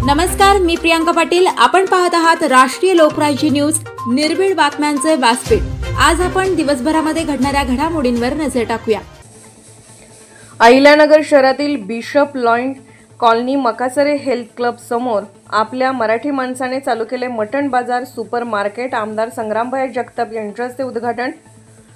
नमस्कार, मी प्रियांका पाटील. आपण पाहत आहात राष्ट्रीय लोकराज्य न्यूज, निर्भीड बातम्यांचे व्यासपीठ. आज आपण दिवसभरामध्ये घडणाऱ्या घडामोडींवर नजर टाकूया. अहिल्यानगर शहरातील bishop Lloyd colony Makasare health club समोर आपल्या मराठी माणसाने चालू केले मटण बाजार सुपर मार्केट. आमदार संग्रामभाई जगताप यांच्या हस्ते उद्घाटन.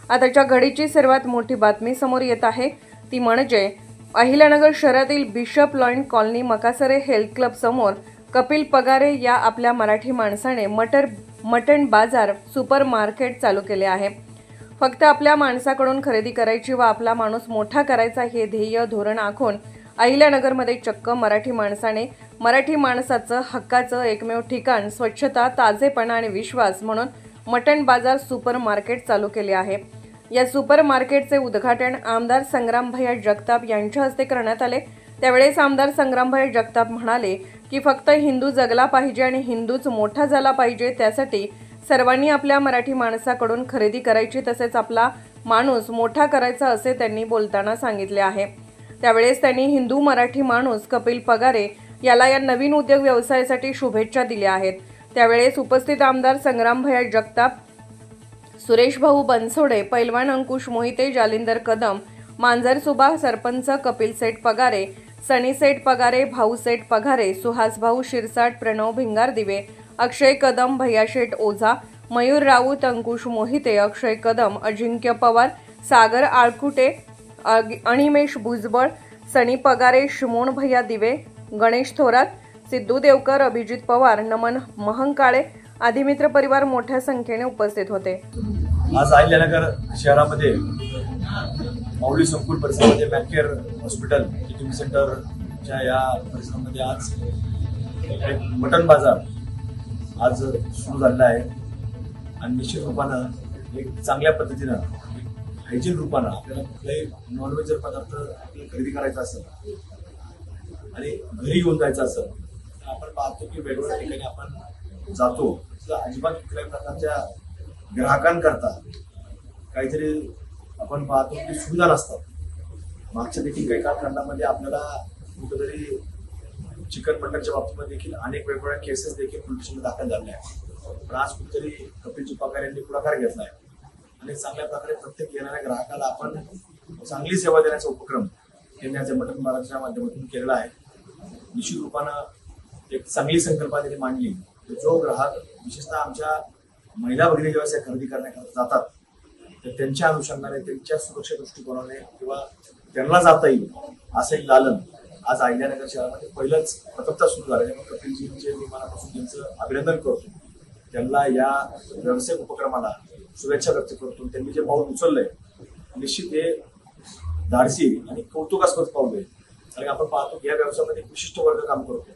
आताच्या घडीची सर्वात मोठी बातमी समोर येत आहे, ती म्हणजे अहिल्यानगर शहरातील bishop Lloyd colony Makasare health club समोर कपिल पगारे या आपल्या मराठी माणसाने मटण बाजार सुपर मार्केट चालू केले आहे. फक्त आपल्या माणसाकडून खरेदी करायची व आपला माणूस मोठा करायचा हे ध्येय धोरण आखून अहिल्यानगरमध्ये चक्क मराठी माणसाने मराठी माणसाचं हक्काचं एकमेव ठिकाण, स्वच्छता, ताजेपणा आणि विश्वास म्हणून मटण बाजार सुपर मार्केट चालू केले आहे. या सुपर मार्केटचे उद्घाटन आमदार संग्रामभाई जगताप यांच्या हस्ते करण्यात आले. त्यावेळेस आमदार संग्रामभाई जगताप म्हणाले की फक्त हिंदू जगला पाहिजे आणि हिंदूच मोठा झाला पाहिजे, त्यासाठी सर्वांनी आपल्या मराठी माणसाकडून खरेदी करायची, तसेच आपला माणूस मोठा करायचा असे त्यांनी बोलताना सांगितले आहे. त्यावेळेस त्यांनी हिंदू मराठी माणूस कपिल पगारे याला या नवीन उद्योग व्यवसायासाठी शुभेच्छा दिल्या आहेत. त्यावेळेस उपस्थित आमदार संग्रामभाई जगताप, सुरेश भाऊ बनसोडे, पैलवान अंकुश मोहिते, जालिंदर कदम, मांजरसुबा सरपंच कपिल सेठ पगारे, सनी सेठ पगारे, भाऊ सेठ पगारे, सुहास भाऊ शिरसाट, प्रणव भिंगारदिवे, अक्षय कदम, भैया शेठ ओझा, मयूर राऊत, अंकुश मोहिते, अक्षय कदम, अजिंक्य पवार, सागर आळकुटे, अनिमेश भुजबळ, सनी पगारे, शिमोन भैया दिवे, गणेश थोरात, सिद्धू देवकर, अभिजित पवार, नमन महंकाळे आदी मित्र परिवार मोठ्या संख्येने उपस्थित होते. आज अहिल्यानगर शहरामध्ये माऊली संकुल परिसरामध्ये मॅकेअर हॉस्पिटल ट्रीटमेंट सेंटरच्या या परिसरामध्ये आज एक मटण बाजार आज सुरू झालेला आहे आणि निश्चित रूपानं एक चांगल्या पद्धतीनं हायजीन रूपानं आपल्याला कुठलाही नॉनव्हेज जर पदार्थ आपल्याला खरेदी करायचा असेल आणि घरी घेऊन जायचं असेल तर आपण पाहतो की वेगवेगळ्या ठिकाणी आपण जातो तर अजिबात कुठल्याही प्रकारच्या ग्राहकांकरता काहीतरी आपण पाहतो की सुविधा नसतात. मागच्या देखील काही कालखंडामध्ये आपल्याला कुठेतरी चिकन मटनच्या बाबतीमध्ये देखील अनेक वेगवेगळ्या केसेस देखील पोलीस स्टेशनमध्ये दाखल झाल्या आहेत. पण आज कुठेतरी कपिलजी पगार यांनी पुढाकार घेतलाय आणि चांगल्या प्रकारे प्रत्येक येणाऱ्या ग्राहकाला आपण चांगली सेवा देण्याचा उपक्रम त्यांनी आज मटन बाजाराच्या माध्यमातून केलेला आहे. निश्चित रूपानं एक चांगली संकल्पना त्यांनी मांडली. जो ग्राहक विशेषतः आमच्या महिला भगिनी व्यवसाय खरेदी करण्याकरता जातात तर त्यांच्या अनुषंगाने, त्यांच्या सुरक्षा दृष्टिकोनाने किंवा त्यांना जाता येईल असं एक दालन आज अहिल्यानगर शहरामध्ये पहिलंच प्रथमता सुरू झालं. त्यामुळे कपिलजींचे मी मनापासून त्यांचं अभिनंदन करतो. त्यांना या व्यावसायिक उपक्रमाला शुभेच्छा व्यक्त करतो. त्यांनी जे पाऊल उचललंय निश्चित हे धाडसी आणि कौतुकास्पद पाऊल आहे. कारण आपण पाहतो की या व्यवसायामध्ये एक विशिष्ट वर्ग काम करतो,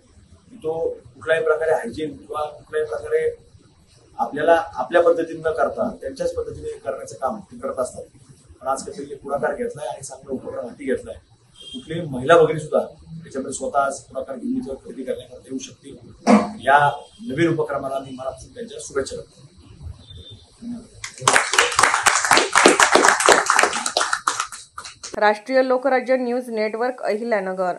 तो कुठल्याही प्रकारे हायजीन किंवा कुठल्याही प्रकारे आपल्याला आपल्या पद्धतीने न करता त्यांच्याच पद्धतीने करण्याचं काम ते करत असतात. पण आज कपिलने पुढाकार घेतलाय आणि चांगला उपक्रम हाती घेतलाय. कुठलीही महिला वगैरे सुद्धा त्याच्यामध्ये स्वतः पुढाकार घेऊन खरेदी करण्याकरता येऊ शकतील. या नवीन उपक्रमाला मी मनापासून त्यांच्या शुभेच्छा देतो. राष्ट्रीय लोकराज्य न्यूज नेटवर्क, अहिल्यानगर.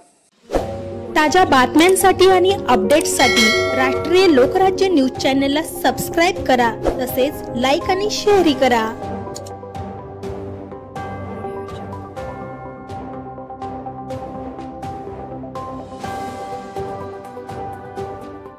ताज्या बातम्यांसाठी आणि अपडेट्ससाठी राष्ट्रीय लोकराज्य न्यूज चॅनलला सबस्क्राईब करा, तसेच लाईक आणि शेअरही करा.